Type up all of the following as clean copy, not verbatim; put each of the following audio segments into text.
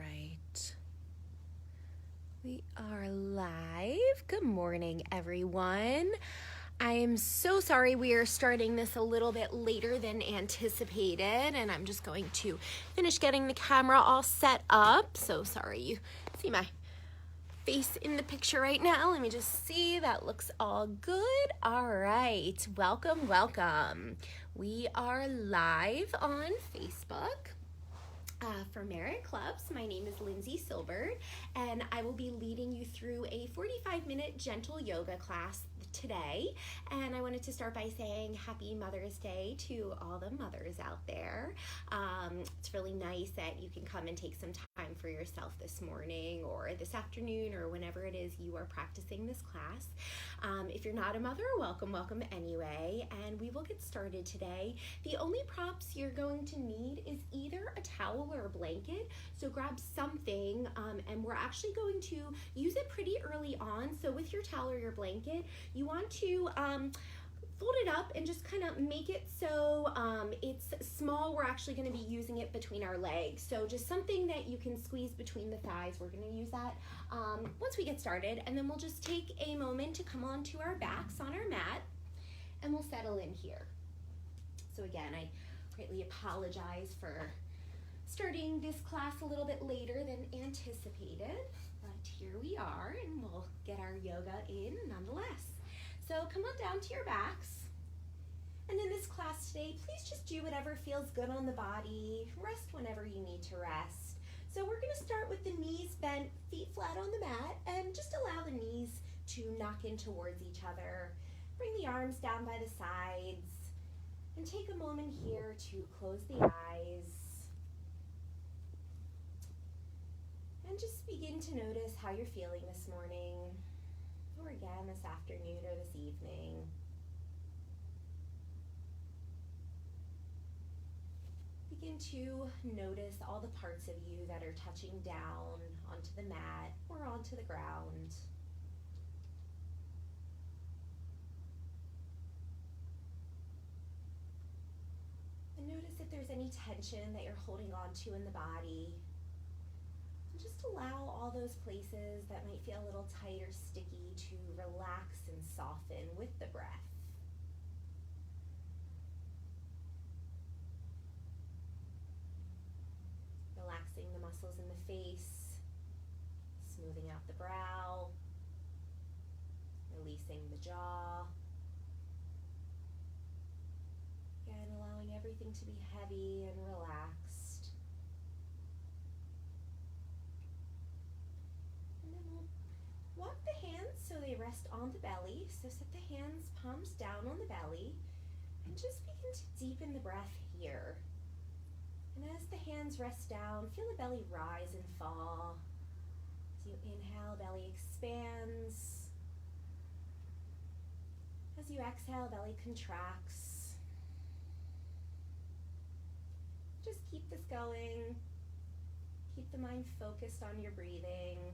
right. We are live. Good morning, everyone. I am so sorry we are starting this a little bit later than anticipated, and I'm just going to finish getting the camera all set up. So sorry you see my face in the picture right now. Let me just see. That looks all good. All right. Welcome, welcome. We are live on Facebook. For Merritt Clubs. My name is Lindsay Silbert, and I will be leading you through a 45-minute gentle yoga class today. And I wanted to start by saying Happy Mother's Day to all the mothers out there. It's really nice that you can come and take some time for yourself this morning or this afternoon or whenever it is you are practicing this class. If you're not a mother, welcome anyway, and we will get started today. The only props you're going to need is either a towel or a blanket, so grab something, and we're actually going to use it pretty early on. So with your towel or your blanket, you want to fold it up and just kind of make it so it's small. We're actually going to be using it between our legs, so just something that you can squeeze between the thighs. We're going to use that once we get started, and then we'll just take a moment to come onto our backs on our mat, and we'll settle in here. So again, I greatly apologize for starting this class a little bit later than anticipated, but here we are, and we'll get our yoga in nonetheless. So come on down to your backs, and in this class today, please just do whatever feels good on the body. Rest whenever you need to rest. So we're going to start with the knees bent, feet flat on the mat, and just allow the knees to knock in towards each other. Bring the arms down by the sides, and take a moment here to close the eyes. And just begin to notice how you're feeling this morning, or again this afternoon or this evening. Begin to notice all the parts of you that are touching down onto the mat or onto the ground. And notice if there's any tension that you're holding on to in the body. Just allow all those places that might feel a little tight or sticky to relax and soften with the breath. Relaxing the muscles in the face, smoothing out the brow, releasing the jaw. Again, allowing everything to be heavy and relaxed. Walk the hands so they rest on the belly. So set the hands, palms down on the belly, and just begin to deepen the breath here. And as the hands rest down, feel the belly rise and fall. As you inhale, belly expands. As you exhale, belly contracts. Just keep this going. Keep the mind focused on your breathing.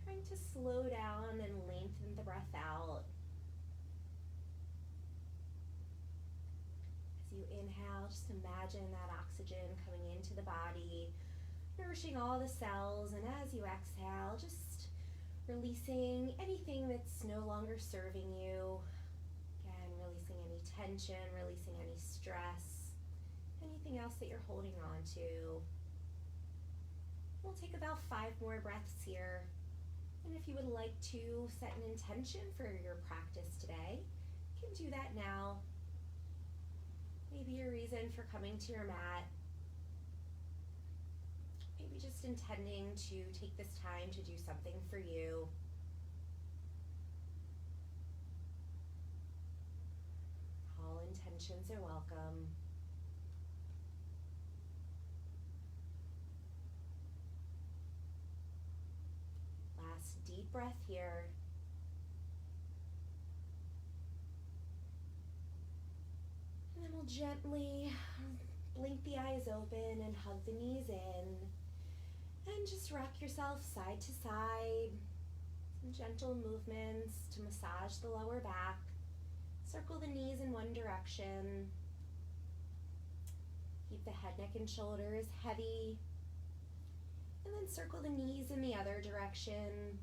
Trying to slow down and lengthen the breath out. As you inhale, just imagine that oxygen coming into the body, nourishing all the cells, and as you exhale, just releasing anything that's no longer serving you. Again, releasing any tension, releasing any stress, anything else that you're holding on to. We'll take about 5 more breaths here. And if you would like to set an intention for your practice today, you can do that now. Maybe your reason for coming to your mat. Maybe just intending to take this time to do something for you. All intentions are welcome. Deep breath here. And then we'll gently blink the eyes open and hug the knees in. And just rock yourself side to side. Some gentle movements to massage the lower back. Circle the knees in one direction. Keep the head, neck, and shoulders heavy. And then circle the knees in the other direction.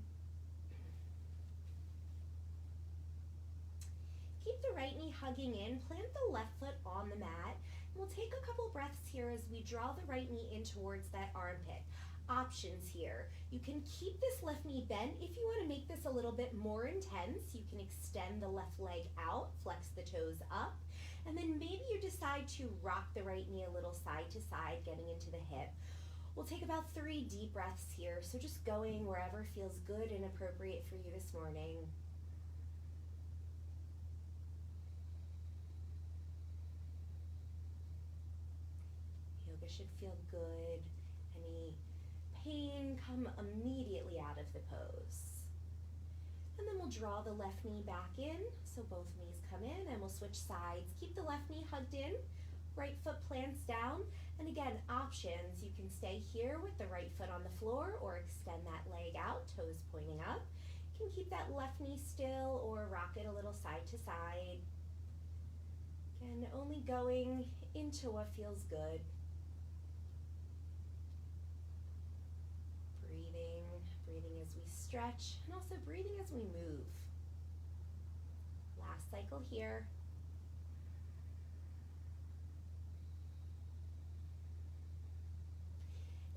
Keep the right knee hugging in, plant the left foot on the mat. And we'll take a couple breaths here as we draw the right knee in towards that armpit. Options here. You can keep this left knee bent. If you want to make this a little bit more intense, you can extend the left leg out, flex the toes up, and then maybe you decide to rock the right knee a little side to side, getting into the hip. We'll take about 3 deep breaths here, so just going wherever feels good and appropriate for you this morning. Yoga should feel good. Any pain come immediately out of the pose. And then we'll draw the left knee back in, so both knees come in, and we'll switch sides. Keep the left knee hugged in, right foot plants down, and again, options. You can stay here with the right foot on the floor or extend that leg out, toes pointing up. You can keep that left knee still or rock it a little side to side. Again, only going into what feels good. Breathing as we stretch, and also breathing as we move. Last cycle here.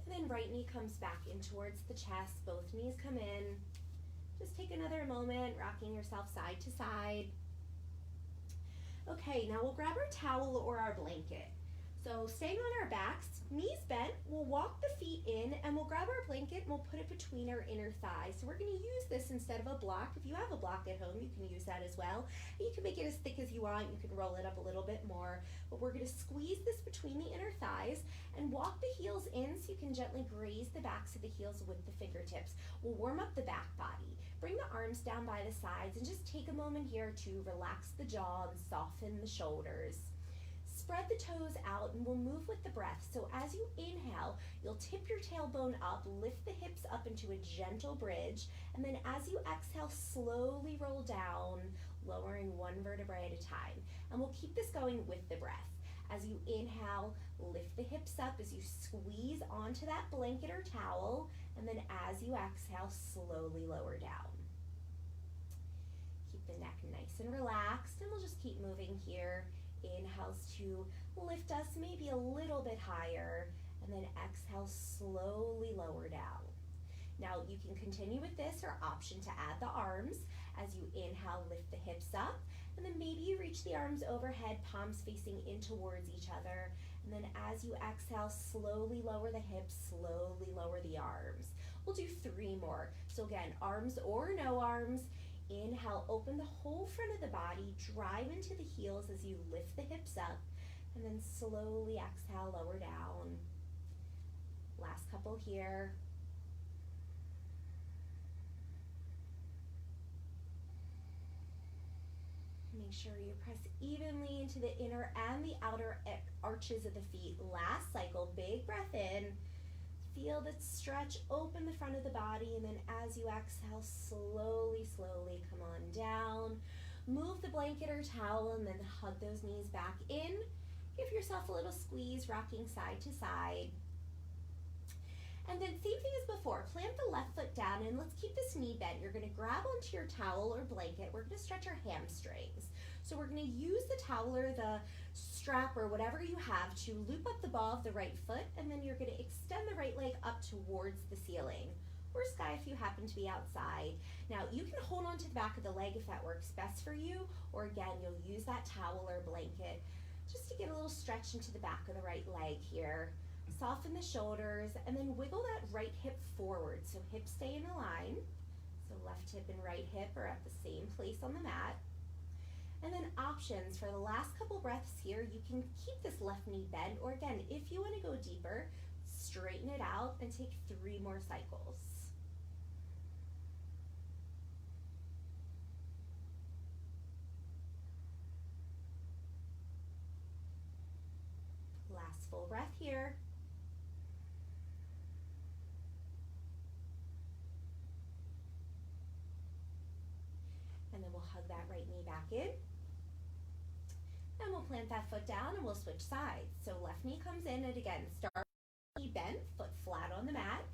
And then right knee comes back in towards the chest, both knees come in. Just take another moment, rocking yourself side to side. Okay, now we'll grab our towel or our blanket. So staying on our backs, knees bent, we'll walk the feet in and we'll grab our blanket and we'll put it between our inner thighs. So we're gonna use this instead of a block. If you have a block at home, you can use that as well. You can make it as thick as you want, you can roll it up a little bit more, but we're gonna squeeze this between the inner thighs and walk the heels in so you can gently graze the backs of the heels with the fingertips. We'll warm up the back body. Bring the arms down by the sides and just take a moment here to relax the jaw and soften the shoulders. Spread the toes out and we'll move with the breath. So as you inhale, you'll tip your tailbone up, lift the hips up into a gentle bridge, and then as you exhale, slowly roll down, lowering one vertebrae at a time. And we'll keep this going with the breath. As you inhale, lift the hips up as you squeeze onto that blanket or towel, and then as you exhale, slowly lower down. Keep the neck nice and relaxed, and we'll just keep moving here. Inhales to lift us maybe a little bit higher, and then exhale, slowly lower down. Now you can continue with this or option to add the arms. As you inhale, lift the hips up, and then maybe you reach the arms overhead, palms facing in towards each other, and then as you exhale, slowly lower the hips, slowly lower the arms. We'll do 3 more. So again, arms or no arms. Inhale, open the whole front of the body, drive into the heels as you lift the hips up, and then slowly exhale, lower down. Last couple here. Make sure you press evenly into the inner and the outer arches of the feet. Last cycle, big breath in. Feel the stretch, open the front of the body, and then as you exhale, slowly, slowly come on down. Move the blanket or towel and then hug those knees back in. Give yourself a little squeeze, rocking side to side. And then same thing as before, plant the left foot down and let's keep this knee bent. You're gonna grab onto your towel or blanket. We're gonna stretch our hamstrings. So we're gonna use the towel or the strap or whatever you have to loop up the ball of the right foot, and then you're gonna extend the right leg up towards the ceiling or sky if you happen to be outside. Now you can hold on to the back of the leg if that works best for you, or again, you'll use that towel or blanket just to get a little stretch into the back of the right leg here. Soften the shoulders and then wiggle that right hip forward so hips stay in a line. So left hip and right hip are at the same place on the mat. And then options for the last couple breaths here, you can keep this left knee bent, or again, if you want to go deeper, straighten it out and take 3 more cycles. Last full breath here. And then we'll hug that right knee back in. And we'll plant that foot down and we'll switch sides. So left knee comes in and again, start knee bent, foot flat on the mat.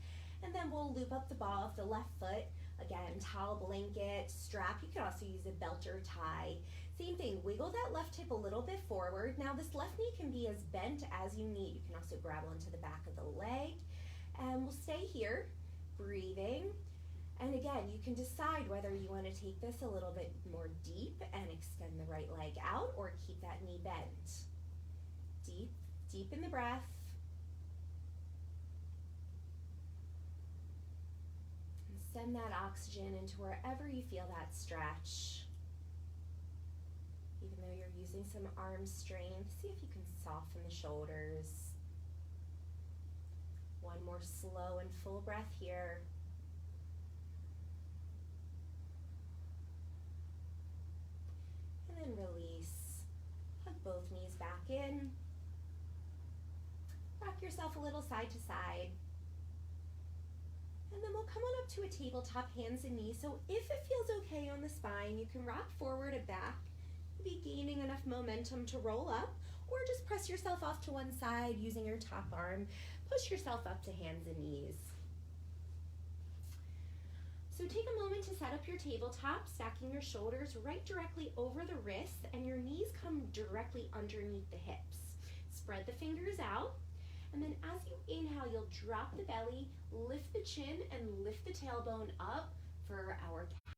then we'll loop up the ball of the left foot. Again, towel, blanket, strap. You can also use a belt or tie. Same thing, wiggle that left hip a little bit forward. Now this left knee can be as bent as you need. You can also grab onto the back of the leg. And we'll stay here, breathing. And again, you can decide whether you want to take this a little bit more deep and extend the right leg out, or keep that knee bent. Deep, deep in the breath. And send that oxygen into wherever you feel that stretch. Even though you're using some arm strength, see if you can soften the shoulders. One more slow and full breath here. And then release. Hug both knees back in. Rock yourself a little side to side. And then we'll come on up to a tabletop, hands and knees. So if it feels okay on the spine, you can rock forward and back. Be gaining enough momentum to roll up, or just press yourself off to one side using your top arm. Push yourself up to hands and knees. So take a moment to set up your tabletop, stacking your shoulders right directly over the wrists, and your knees come directly underneath the hips. Spread the fingers out, and then as you inhale, you'll drop the belly, lift the chin, and lift the tailbone up for our cat.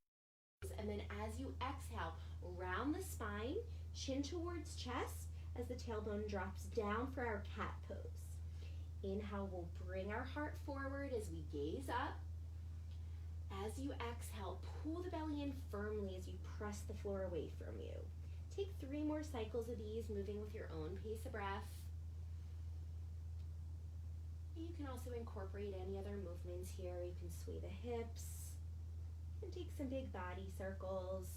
And then as you exhale, round the spine, chin towards chest as the tailbone drops down for our cat pose. Inhale, we'll bring our heart forward as we gaze up. As you exhale, pull the belly in firmly as you press the floor away from you. Take 3 more cycles of these, moving with your own pace of breath. You can also incorporate any other movements here. You can sway the hips and take some big body circles.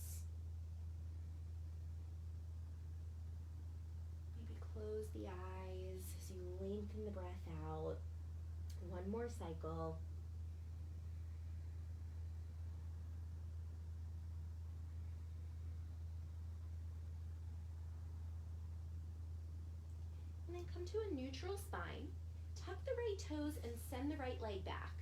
Maybe close the eyes as you lengthen the breath out. 1 more cycle. And then come to a neutral spine. Tuck the right toes and send the right leg back.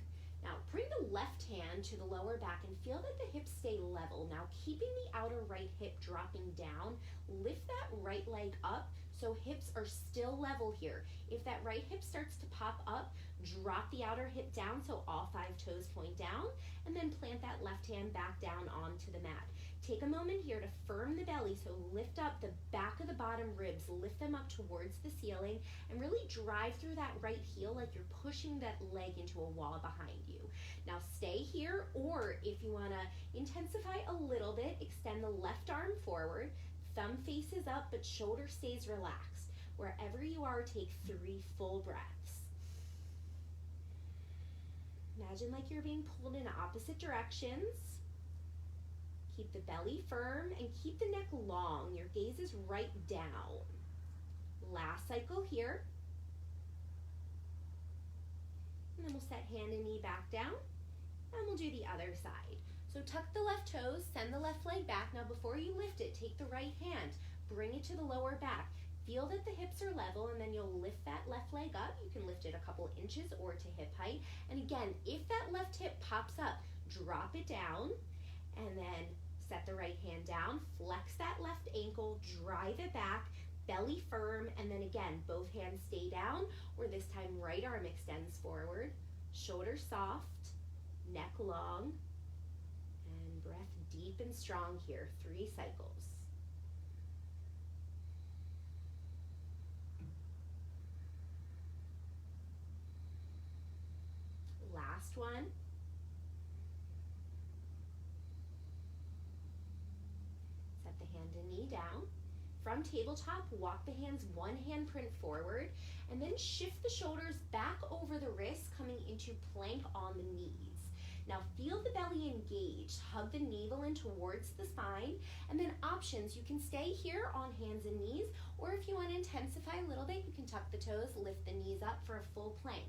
Now bring the left hand to the lower back and feel that the hips stay level. Now keeping the outer right hip dropping down, lift that right leg up so hips are still level here. If that right hip starts to pop up, drop the outer hip down so all 5 toes point down, and then plant that left hand back down onto the mat. Take a moment here to firm the belly, so lift up the back of the bottom ribs, lift them up towards the ceiling, and really drive through that right heel like you're pushing that leg into a wall behind you. Now stay here, or if you want to intensify a little bit, extend the left arm forward, thumb faces up, but shoulder stays relaxed. Wherever you are, take 3 full breaths. Imagine like you're being pulled in opposite directions. Keep the belly firm and keep the neck long. Your gaze is right down. Last cycle here. And then we'll set hand and knee back down. And we'll do the other side. So tuck the left toes, send the left leg back. Now before you lift it, take the right hand, bring it to the lower back. Feel that the hips are level, and then you'll lift that left leg up. You can lift it a couple inches or to hip height. And again, if that left hip pops up, drop it down, and then set the right hand down, flex that left ankle, drive it back, belly firm, and then again, both hands stay down, or this time right arm extends forward, shoulders soft, neck long, and breath deep and strong here, 3 cycles. Last one. Set the hand and knee down. From tabletop, walk the hands 1 handprint forward, and then shift the shoulders back over the wrists, coming into plank on the knees. Now feel the belly engaged, hug the navel in towards the spine, and then options, you can stay here on hands and knees, or if you want to intensify a little bit, you can tuck the toes, lift the knees up for a full plank.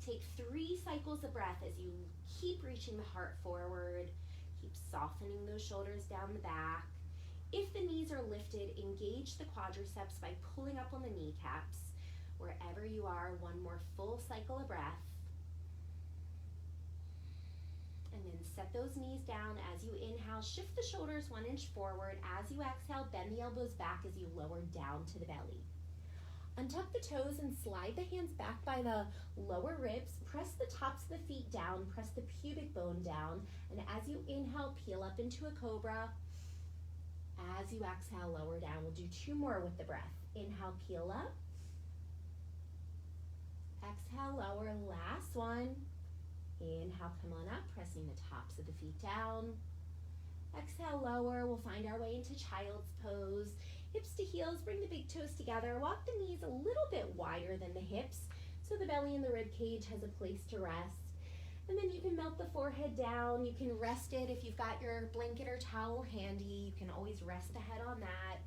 Take 3 cycles of breath as you keep reaching the heart forward, keep softening those shoulders down the back. If the knees are lifted, engage the quadriceps by pulling up on the kneecaps. Wherever you are, 1 more full cycle of breath. And then set those knees down as you inhale. Shift the shoulders 1 inch forward. As you exhale, bend the elbows back as you lower down to the belly. Untuck the toes and slide the hands back by the lower ribs. Press the tops of the feet down. Press the pubic bone down. And as you inhale, peel up into a cobra. As you exhale, lower down. We'll do 2 more with the breath. Inhale, peel up. Exhale, lower. Last one. Inhale, come on up, pressing the tops of the feet down. Exhale, lower. We'll find our way into child's pose. Hips to heels, bring the big toes together. Walk the knees a little bit wider than the hips so the belly and the rib cage has a place to rest. And then you can melt the forehead down. You can rest it if you've got your blanket or towel handy. You can always rest the head on that.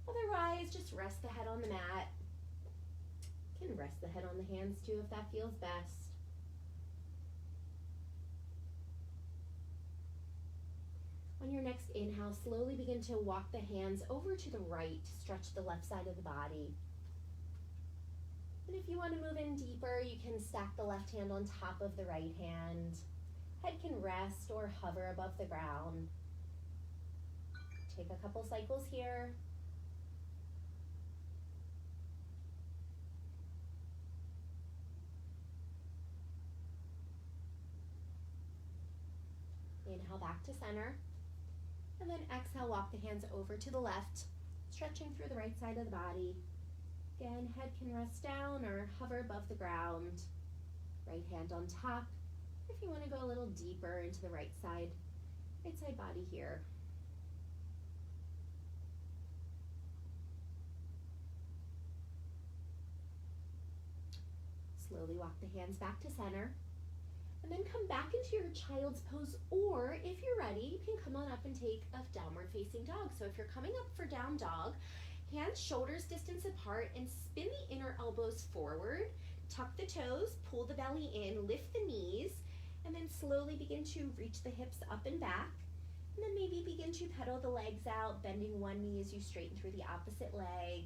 Otherwise, just rest the head on the mat. You can rest the head on the hands too if that feels best. On your next inhale, slowly begin to walk the hands over to the right to stretch the left side of the body. And if you want to move in deeper, you can stack the left hand on top of the right hand. Head can rest or hover above the ground. Take a couple cycles here. Inhale back to center. And then exhale, walk the hands over to the left, stretching through the right side of the body. Again, head can rest down or hover above the ground. Right hand on top. If you want to go a little deeper into the right side body here. Slowly walk the hands back to center. And then come back into your child's pose, or if you're ready, you can come on up and take a downward facing dog. So if you're coming up for down dog, hands shoulders distance apart and spin the inner elbows forward, tuck the toes, pull the belly in, lift the knees, and then slowly begin to reach the hips up and back. And then maybe begin to pedal the legs out, bending one knee as you straighten through the opposite leg.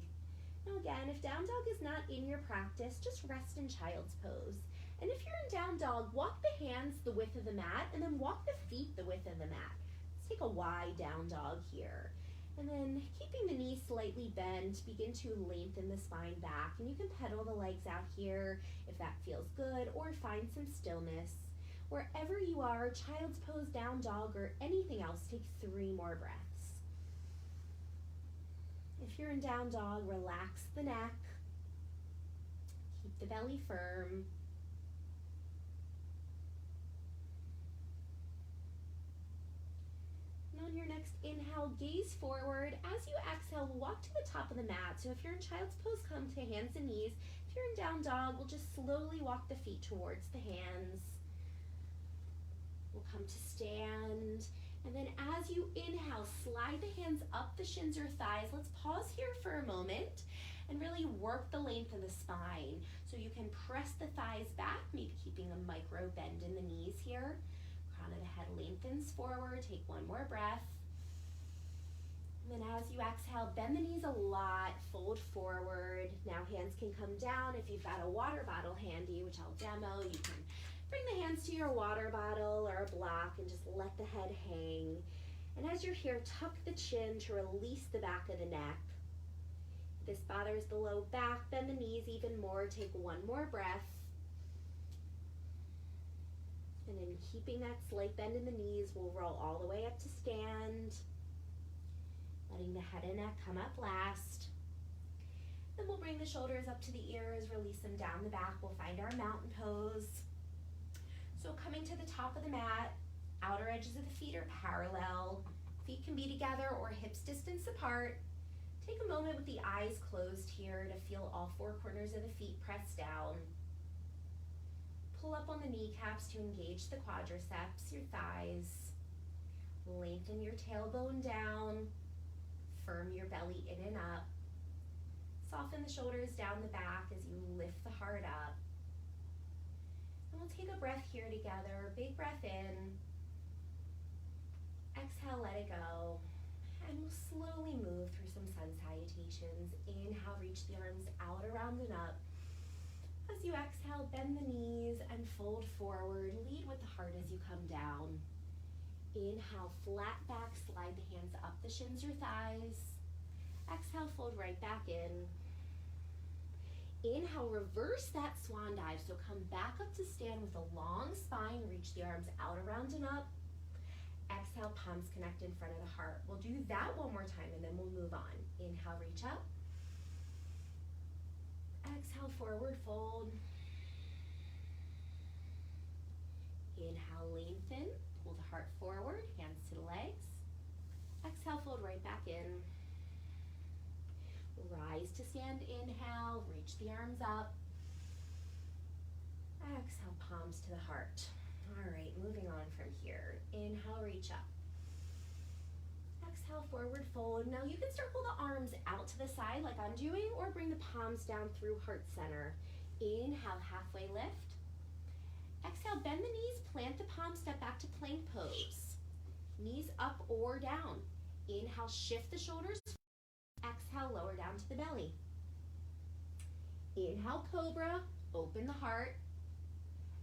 Now again, if down dog is not in your practice, just rest in child's pose. And if you're in down dog, walk the hands the width of the mat and then walk the feet the width of the mat. Let's take a wide down dog here. And then keeping the knees slightly bent, begin to lengthen the spine back. And you can pedal the legs out here if that feels good, or find some stillness. Wherever you are, child's pose, down dog, or anything else, take 3 more breaths. If you're in down dog, relax the neck. Keep the belly firm. And on your next inhale, gaze forward. As you exhale, we'll walk to the top of the mat. So if you're in child's pose, come to hands and knees. If you're in down dog, we'll just slowly walk the feet towards the hands. We'll come to stand. And then as you inhale, slide the hands up the shins or thighs. Let's pause here for a moment and really work the length of the spine. So you can press the thighs back, maybe keeping a micro bend in the knees here. Crown of the head lengthens forward. Take 1 more breath. And then as you exhale, bend the knees a lot, fold forward. Now hands can come down. If you've got a water bottle handy, which I'll demo, you can bring the hands to your water bottle or a block and just let the head hang. And as you're here, tuck the chin to release the back of the neck. If this bothers the low back, bend the knees even more. Take 1 more breath. And then keeping that slight bend in the knees, we'll roll all the way up to stand. Letting the head and neck come up last. Then we'll bring the shoulders up to the ears, release them down the back. We'll find our mountain pose. So coming to the top of the mat, outer edges of the feet are parallel. Feet can be together or hips distance apart. Take a moment with the eyes closed here to feel all 4 corners of the feet pressed down. Pull up on the kneecaps to engage the quadriceps, your thighs. Lengthen your tailbone down. Firm your belly in and up. Soften the shoulders down the back as you lift the heart up. And we'll take a breath here together. Big breath in. Exhale, let it go. And we'll slowly move through some sun salutations. Inhale, reach the arms out, around, and up. As you exhale, bend the knees and fold fold forward, lead with the heart as you come down. Inhale, flat back, slide the hands up the shins or thighs. Exhale, fold right back in. Inhale, reverse that swan dive. So come back up to stand with a long spine. Reach the arms out, around, and up. Exhale, palms connect in front of the heart. We'll do that one more time and then we'll move on. Inhale, reach up. Exhale, forward fold. Inhale, lengthen. Pull the heart forward, hands to the legs. Exhale, fold right back in. Rise to stand, inhale, reach the arms up. Exhale, palms to the heart. All right, moving on from here. Inhale, reach up. Exhale, forward fold. Now you can circle the arms out to the side like I'm doing, or bring the palms down through heart center. Inhale, halfway lift. Exhale, bend the knees, plant the palms, step back to plank pose. Knees up or down. Inhale, shift the shoulders. Exhale, lower down to the belly. Inhale, cobra, open the heart.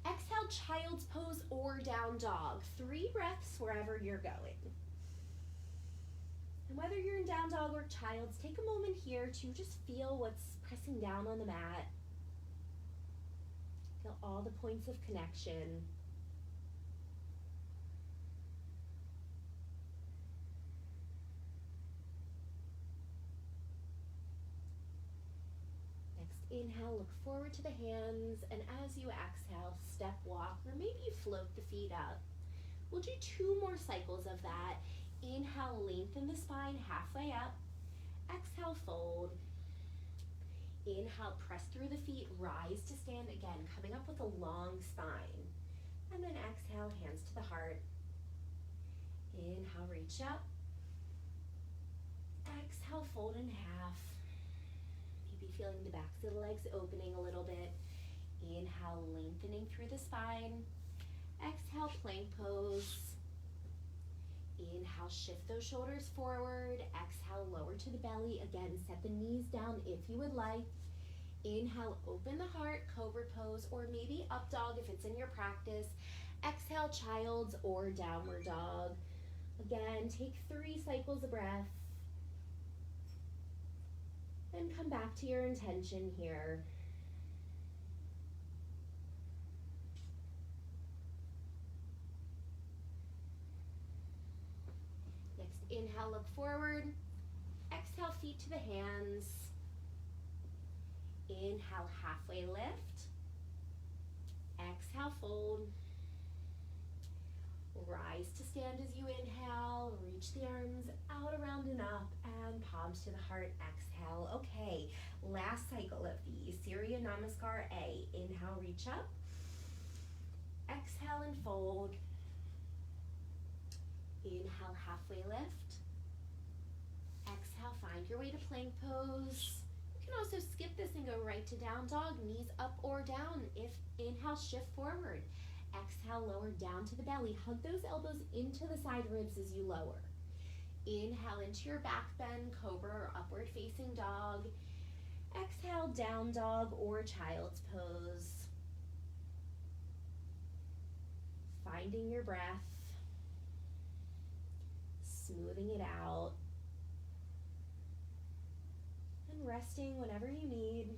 Exhale, child's pose or down dog. 3 breaths wherever you're going. And whether you're in down dog or child's, take a moment here to just feel what's pressing down on the mat. Feel all the points of connection. Inhale, look forward to the hands, and as you exhale, step walk, or maybe you float the feet up. We'll do 2 more cycles of that. Inhale, lengthen the spine halfway up. Exhale, fold. Inhale, press through the feet, rise to stand again, coming up with a long spine. And then exhale, hands to the heart. Inhale, reach up. Exhale, fold in half. Feeling the backs of the legs opening a little bit. Inhale, lengthening through the spine. Exhale, plank pose. Inhale, shift those shoulders forward. Exhale, lower to the belly. Again, set the knees down if you would like. Inhale, open the heart, cobra pose, or maybe up dog if it's in your practice. Exhale, child's or downward dog. Again, take 3 cycles of breath. And come back to your intention here. Next, inhale, look forward. Exhale, feet to the hands. Inhale, halfway lift. Exhale, fold. Rise to stand as you inhale, reach the arms out, around, and up, and palms to the heart, exhale. Okay, last cycle of these, Surya Namaskar A. Inhale, reach up. Exhale and fold. Inhale, halfway lift. Exhale, find your way to plank pose. You can also skip this and go right to down dog, knees up or down. If inhale, shift forward. Exhale, lower down to the belly. Hug those elbows into the side ribs as you lower. Inhale into your back bend, cobra or upward facing dog. Exhale, down dog or child's pose. Finding your breath. Smoothing it out. And resting whenever you need.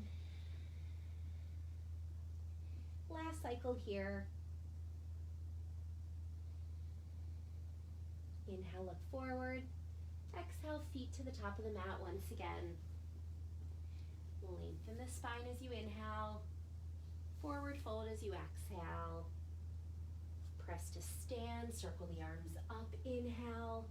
Last cycle here. Inhale, look forward. Exhale, feet to the top of the mat once again. Lengthen the spine as you inhale. Forward fold as you exhale. Press to stand, circle the arms up, inhale.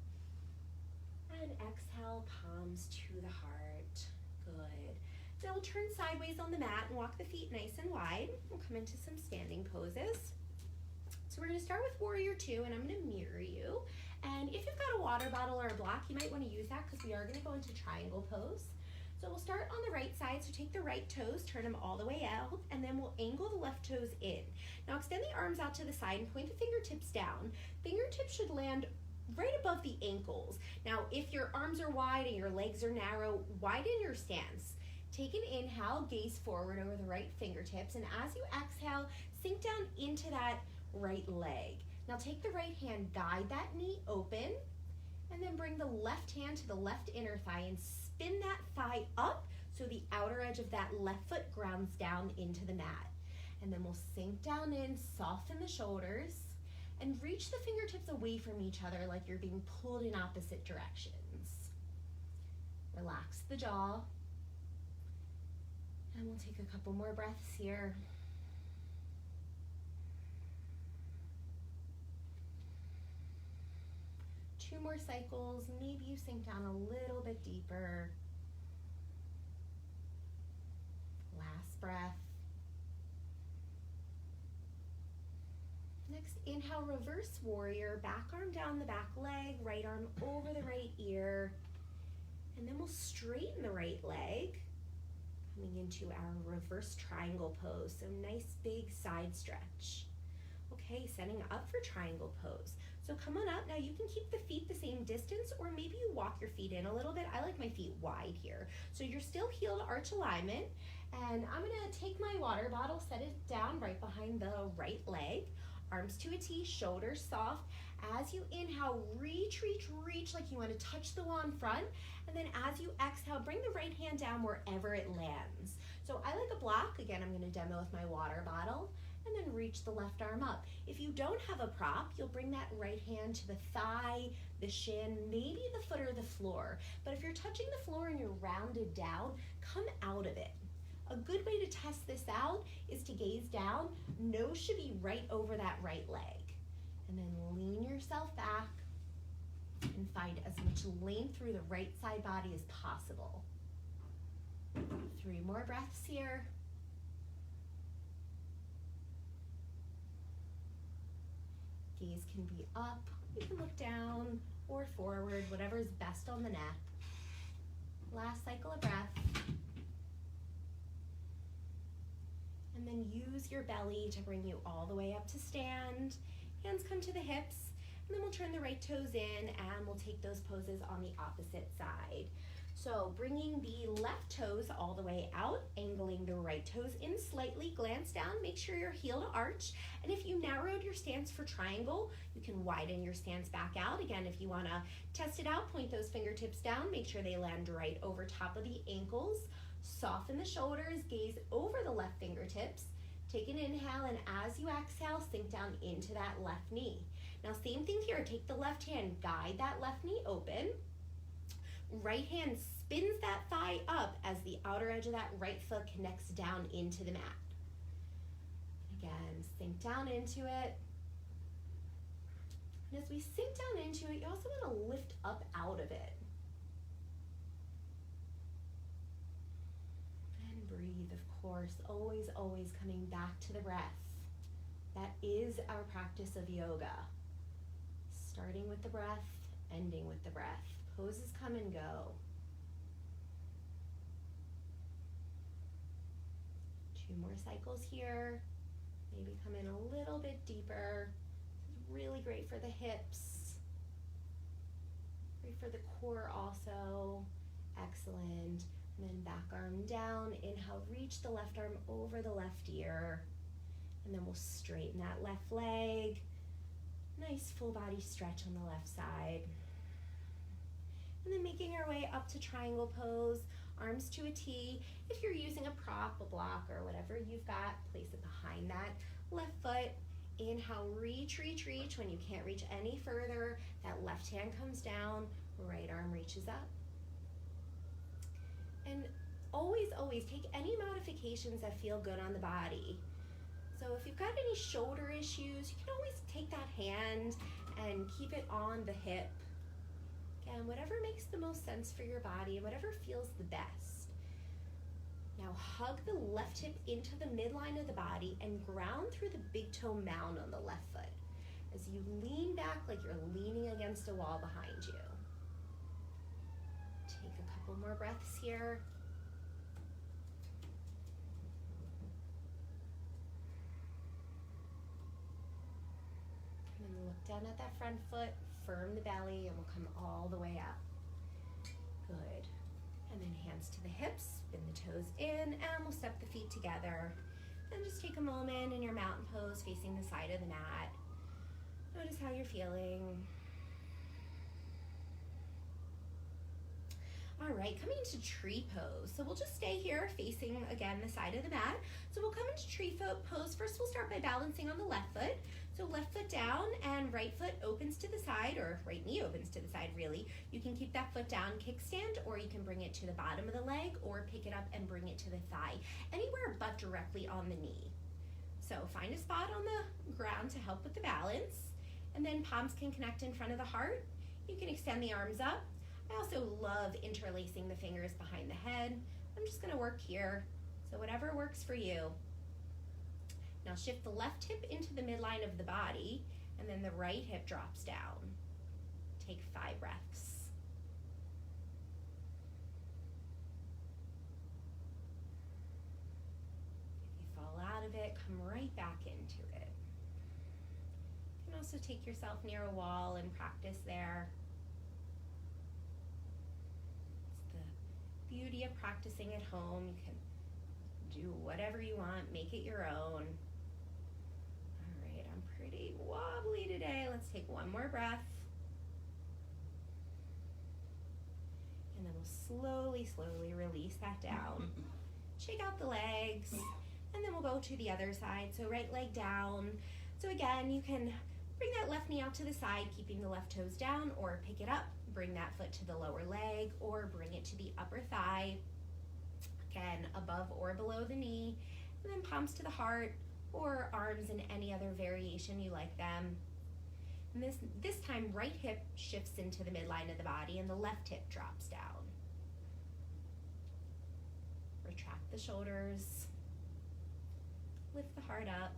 And exhale, palms to the heart. Good. Now we'll turn sideways on the mat and walk the feet nice and wide. We'll come into some standing poses. So we're gonna start with warrior 2, and I'm gonna mirror you. And if you've got a water bottle or a block, you might wanna use that because we are gonna go into triangle pose. So we'll start on the right side, so take the right toes, turn them all the way out, and then we'll angle the left toes in. Now extend the arms out to the side and point the fingertips down. Fingertips should land right above the ankles. Now if your arms are wide and your legs are narrow, widen your stance. Take an inhale, gaze forward over the right fingertips, and as you exhale, sink down in into that right leg. Now take the right hand, guide that knee open, and then bring the left hand to the left inner thigh and spin that thigh up so the outer edge of that left foot grounds down into the mat. And then we'll sink down in, soften the shoulders, and reach the fingertips away from each other like you're being pulled in opposite directions. Relax the jaw. And we'll take a couple more breaths here. Two more cycles, maybe you sink down a little bit deeper. Last breath. Next, inhale, reverse warrior, back arm down the back leg, right arm over the right ear. And then we'll straighten the right leg, coming into our reverse triangle pose. So nice big side stretch. Okay, setting up for triangle pose. So come on up. Now you can keep the feet the same distance, or maybe you walk your feet in a little bit. I like my feet wide here. So you're still heel to arch alignment. And I'm gonna take my water bottle, set it down right behind the right leg. Arms to a T, shoulders soft. As you inhale, reach, reach, reach like you want to touch the wall in front. And then as you exhale, bring the right hand down wherever it lands. So I like a block. Again, I'm going to demo with my water bottle. And then reach the left arm up. If you don't have a prop, you'll bring that right hand to the thigh, the shin, maybe the foot or the floor. But if you're touching the floor and you're rounded down, come out of it. A good way to test this out is to gaze down. Nose should be right over that right leg. And then lean yourself back and find as much length through the right side body as possible. 3 more breaths here. Gaze can be up, you can look down or forward, whatever is best on the neck. Last cycle of breath. And then use your belly to bring you all the way up to stand. Hands come to the hips, and then we'll turn the right toes in and we'll take those poses on the opposite side. So bringing the left toes all the way out, angling the right toes in slightly, glance down, make sure you're heel to arch. And if you narrowed your stance for triangle, you can widen your stance back out. Again, if you wanna test it out, point those fingertips down, make sure they land right over top of the ankles. Soften the shoulders, gaze over the left fingertips. Take an inhale, and as you exhale, sink down into that left knee. Now, same thing here. Take the left hand, guide that left knee open. Right hand spins that thigh up as the outer edge of that right foot connects down into the mat. Again, sink down into it. And as we sink down into it, you also want to lift up out of it. Breathe, of course, always, always coming back to the breath. That is our practice of yoga. Starting with the breath, ending with the breath. Poses come and go. 2 more cycles here. Maybe come in a little bit deeper. This is really great for the hips. Great for the core also. Excellent. And then back arm down, inhale, reach the left arm over the left ear. And then we'll straighten that left leg. Nice full body stretch on the left side. And then making our way up to triangle pose, arms to a T. If you're using a prop, a block, or whatever you've got, place it behind that left foot. Inhale, reach, reach, reach. When you can't reach any further, that left hand comes down, right arm reaches up. And always, always take any modifications that feel good on the body. So if you've got any shoulder issues, you can always take that hand and keep it on the hip. Again, whatever makes the most sense for your body and whatever feels the best. Now hug the left hip into the midline of the body and ground through the big toe mound on the left foot as you lean back like you're leaning against a wall behind you. Take a couple more breaths here. And then look down at that front foot, firm the belly, and we'll come all the way up. Good. And then hands to the hips, spin the toes in, and we'll step the feet together. And just take a moment in your mountain pose facing the side of the mat. Notice how you're feeling. All right, coming into tree pose. So we'll just stay here facing, again, the side of the mat. So we'll come into tree pose. First, we'll start by balancing on the left foot. So left foot down and right foot opens to the side, or right knee opens to the side, really. You can keep that foot down, kickstand, or you can bring it to the bottom of the leg, or pick it up and bring it to the thigh, anywhere but directly on the knee. So find a spot on the ground to help with the balance, and then palms can connect in front of the heart. You can extend the arms up. I also love interlacing the fingers behind the head. I'm just gonna work here, so whatever works for you. Now shift the left hip into the midline of the body, and then the right hip drops down. Take 5 breaths. If you fall out of it, come right back into it. You can also take yourself near a wall and practice there. It's the beauty of practicing at home. You can do whatever you want, make it your own. Pretty wobbly today. Let's take one more breath. And then we'll slowly release that down. Shake out the legs, and then we'll go to the other side. So right leg down. So again, you can bring that left knee out to the side, keeping the left toes down, or pick it up, bring that foot to the lower leg, or bring it to the upper thigh. Again, above or below the knee, and then palms to the heart, or arms in any other variation you like them. And this time, right hip shifts into the midline of the body and the left hip drops down. Retract the shoulders, lift the heart up.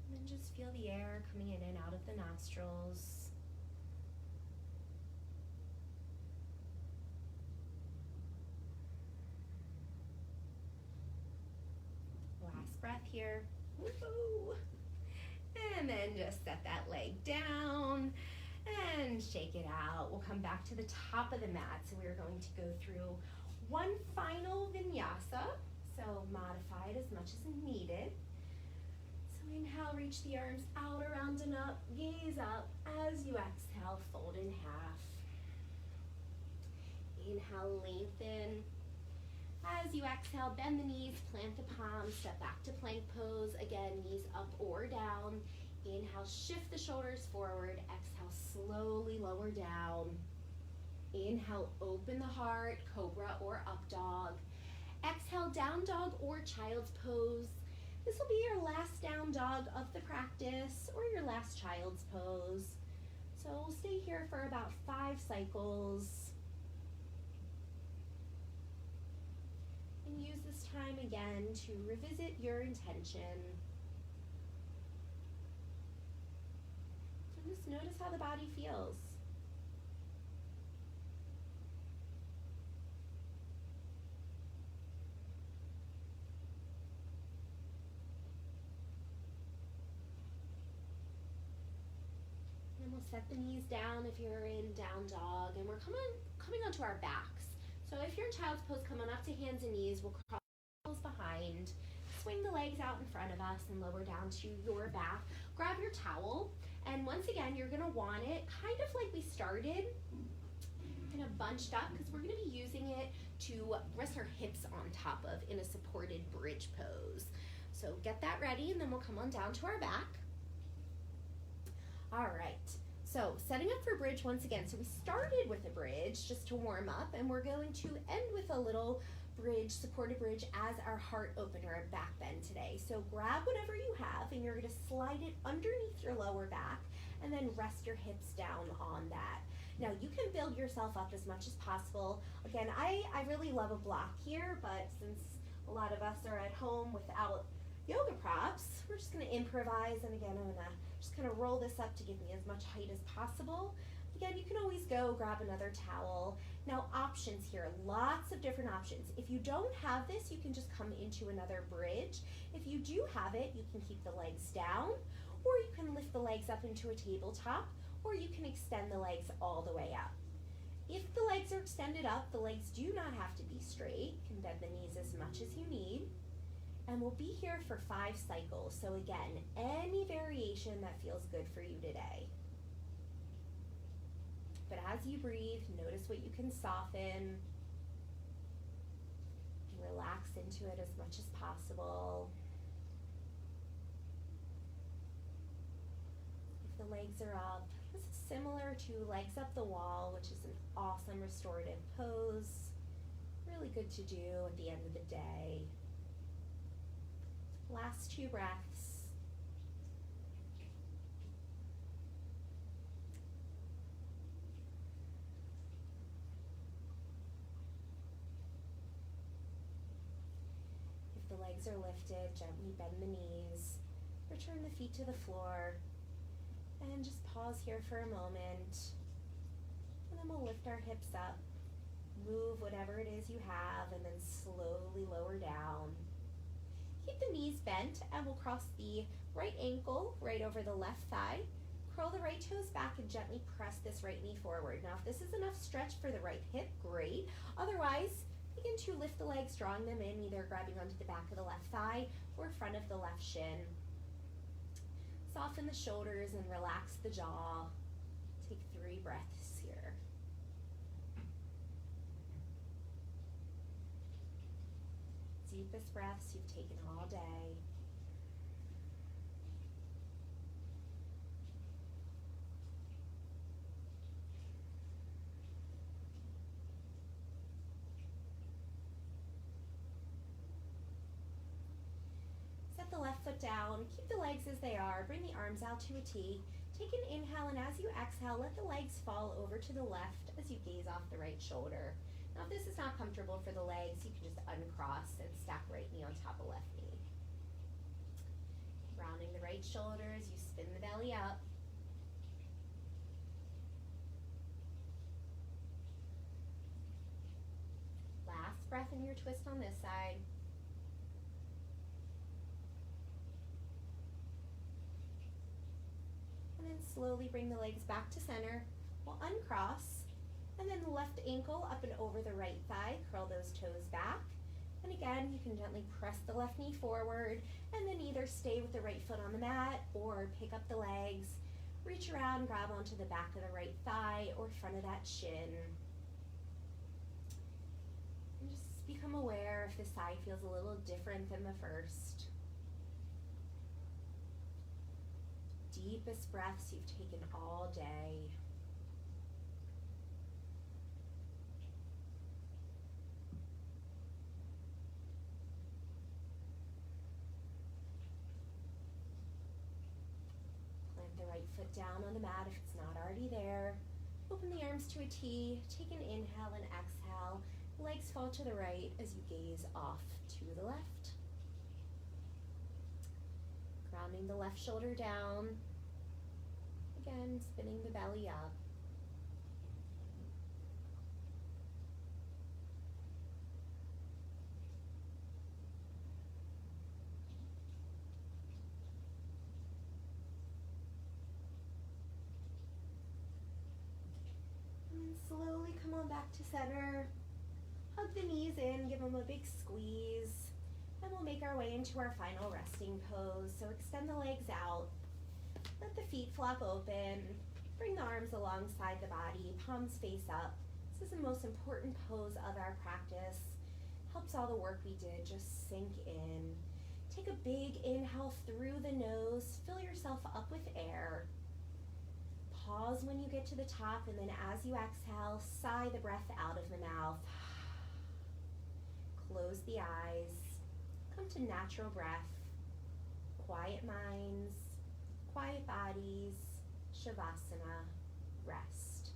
And then just feel the air coming in and out of the nostrils. Breath here. Woo-hoo. And then just set that leg down and shake it out. We'll come back to the top of the mat. So we're going to go through one final vinyasa. So modify it as much as needed. So inhale, reach the arms out, around and up, gaze up. As you exhale, fold in half. Inhale, lengthen. As you exhale, bend the knees, plant the palms, step back to plank pose. Again, knees up or down. Inhale, shift the shoulders forward. Exhale, slowly lower down. Inhale, open the heart, cobra or up dog. Exhale, down dog or child's pose. This will be your last down dog of the practice, or your last child's pose. So we'll stay here for about 5 cycles. And use this time again to revisit your intention. And just notice how the body feels. And we'll set the knees down if you're in down dog, and we're coming onto our backs. So if you're in child's pose, come on up to hands and knees. We'll cross behind, swing the legs out in front of us, and lower down to your back. Grab your towel, and once again, you're gonna want it kind of like we started, kind of bunched up, because we're gonna be using it to rest our hips on top of in a supported bridge pose. So get that ready, and then we'll come on down to our back. All right. So setting up for bridge once again. So we started with a bridge just to warm up, and we're going to end with a little bridge, supported bridge, as our heart opener and back bend today. So grab whatever you have, and you're going to slide it underneath your lower back, and then rest your hips down on that. Now you can build yourself up as much as possible. Again, I really love a block here, but since a lot of us are at home without yoga props, we're just going to improvise. And again, I'm going to just kind of roll this up to give me as much height as possible. Again, you can always go grab another towel. Now options here, lots of different options. If you don't have this, you can just come into another bridge. If you do have it, you can keep the legs down, or you can lift the legs up into a tabletop, or you can extend the legs all the way up. If the legs are extended up, the legs do not have to be straight. You can bend the knees as much as you need. And we'll be here for 5 cycles. So again, any variation that feels good for you today. But as you breathe, notice what you can soften. Relax into it as much as possible. If the legs are up, this is similar to legs up the wall, which is an awesome restorative pose. Really good to do at the end of the day. Last 2 breaths. If the legs are lifted, gently bend the knees. Return the feet to the floor. And just pause here for a moment. And then we'll lift our hips up. Move whatever it is you have, and then slowly lower down. Keep the knees bent, and we'll cross the right ankle right over the left thigh. Curl the right toes back and gently press this right knee forward. Now, if this is enough stretch for the right hip, great. Otherwise, begin to lift the legs, drawing them in, either grabbing onto the back of the left thigh or front of the left shin. Soften the shoulders and relax the jaw. Take 3 breaths here. Deepest breaths you've taken all day. Set the left foot down, keep the legs as they are, bring the arms out to a T. Take an inhale, and as you exhale, let the legs fall over to the left as you gaze off the right shoulder. Now, if this is not comfortable for the legs, you can just uncross and stack right knee on top of left knee. Rounding the right shoulder as you spin the belly up. Last breath in your twist on this side. And then slowly bring the legs back to center. We'll uncross. And then the left ankle up and over the right thigh. Curl those toes back. And again, you can gently press the left knee forward and then either stay with the right foot on the mat or pick up the legs, reach around, grab onto the back of the right thigh or front of that shin. And just become aware if the side feels a little different than the first. Deepest breaths you've taken all day. The right foot down on the mat if it's not already there. Open the arms to a T. Take an inhale and exhale. Legs fall to the right as you gaze off to the left. Grounding the left shoulder down. Again, spinning the belly up. Slowly come on back to center. Hug the knees in, give them a big squeeze. And we'll make our way into our final resting pose. So extend the legs out. Let the feet flop open. Bring the arms alongside the body, palms face up. This is the most important pose of our practice. Helps all the work we did just sink in. Take a big inhale through the nose. Fill yourself up with air. Pause when you get to the top, and then as you exhale, sigh the breath out of the mouth. Close the eyes. Come to natural breath. Quiet minds, quiet bodies, Shavasana, rest.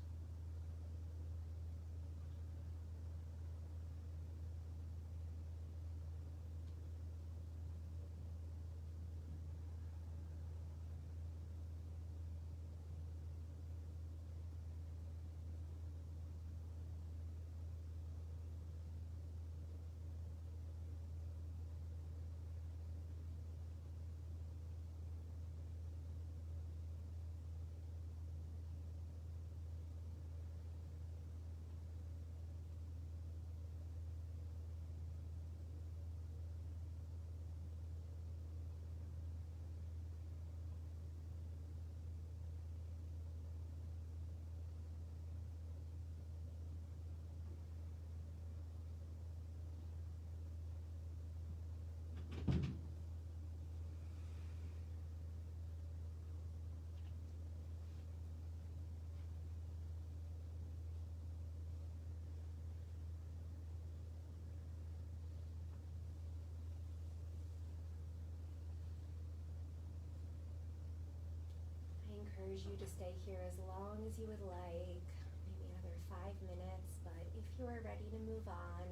encourage you to stay here as long as you would like, maybe another 5 minutes, but if you are ready to move on,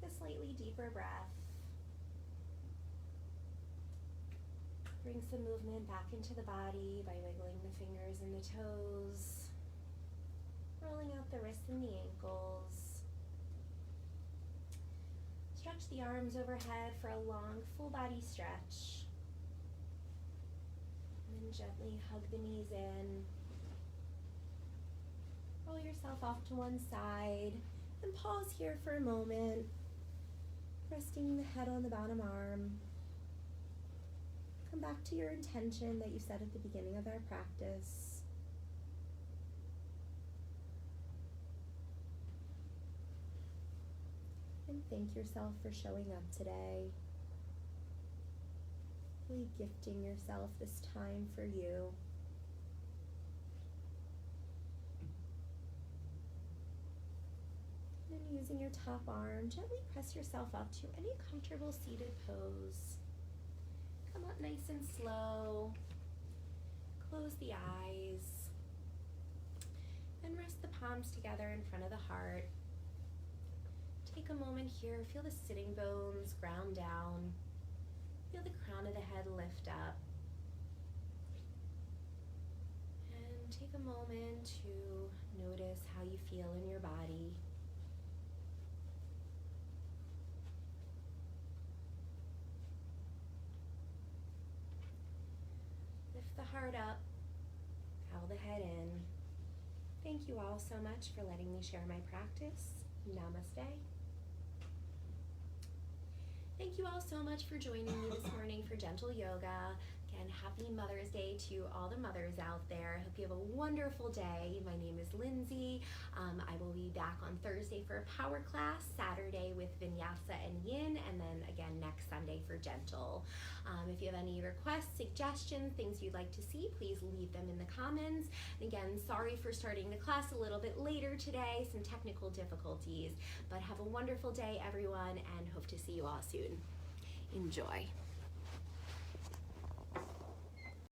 take a slightly deeper breath. Bring some movement back into the body by wiggling the fingers and the toes, rolling out the wrists and the ankles. Stretch the arms overhead for a long full body stretch. And then gently hug the knees in. Roll yourself off to one side and pause here for a moment, resting the head on the bottom arm. Come back to your intention that you set at the beginning of our practice. And thank yourself for showing up today. Really gifting yourself this time for you. And then using your top arm, gently press yourself up to any comfortable seated pose. Come up nice and slow. Close the eyes. And rest the palms together in front of the heart. Take a moment here, feel the sitting bones ground down. Feel the crown of the head lift up. And take a moment to notice how you feel in your body. Lift the heart up, bow the head in. Thank you all so much for letting me share my practice. Namaste. Thank you all so much for joining me this morning for Gentle Yoga. Again, happy Mother's Day to all the mothers out there. I hope you have a wonderful day. My name is Lindsay. I will be back on Thursday for a power class, Saturday with Vinyasa and Yin, and then again next Sunday for Gentle. If you have any requests, suggestions, things you'd like to see, please leave them in the comments. And again, sorry for starting the class a little bit later today, some technical difficulties, but have a wonderful day, everyone, and hope to see you all soon. Enjoy.